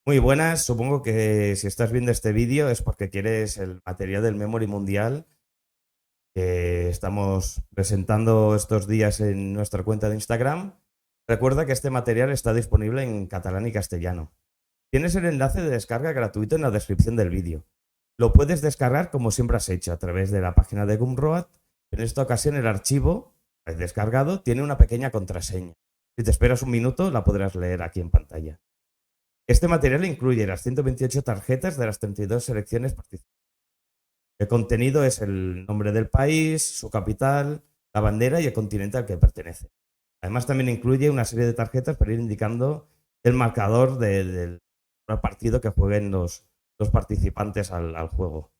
Muy buenas, supongo que si estás viendo este vídeo es porque quieres el material del Memory Mundial que estamos presentando estos días en nuestra cuenta de Instagram. Recuerda que este material está disponible en catalán y castellano. Tienes el enlace de descarga gratuito en la descripción del vídeo. Lo puedes descargar como siempre has hecho a través de la página de Gumroad. En esta ocasión el archivo descargado tiene una pequeña contraseña. Si te esperas un minuto la podrás leer aquí en pantalla. Este material incluye las 128 tarjetas de las 32 selecciones participantes. El contenido es el nombre del país, su capital, la bandera y el continente al que pertenece. Además, también incluye una serie de tarjetas para ir indicando el marcador del partido que jueguen los participantes al juego.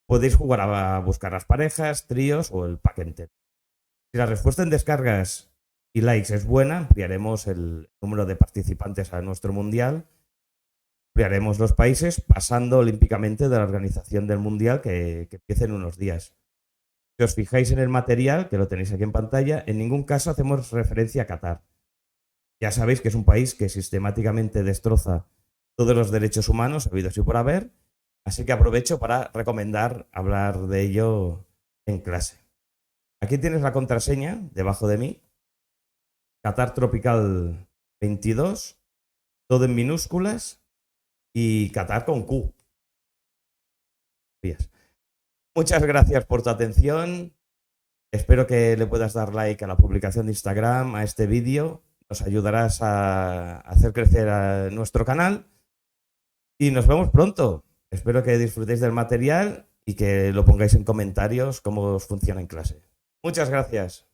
Podéis jugar a buscar las parejas, tríos o el pack entero. Si la respuesta en descargas y likes es buena, ampliaremos el número de participantes a nuestro mundial. Ampliaremos los países pasando olímpicamente de la organización del mundial que empiece en unos días. Si os fijáis en el material, que lo tenéis aquí en pantalla, en ningún caso hacemos referencia a Qatar. Ya sabéis que es un país que sistemáticamente destroza todos los derechos humanos habidos y por haber, así que aprovecho para recomendar hablar de ello en clase. Aquí tienes la contraseña debajo de mí, Qatar Tropical 22, todo en minúsculas y Qatar con Q. Muchas gracias por tu atención. Espero que le puedas dar like a la publicación de Instagram, a este vídeo. Nos ayudarás a hacer crecer a nuestro canal. Y nos vemos pronto. Espero que disfrutéis del material y que lo pongáis en comentarios cómo os funciona en clase. Muchas gracias.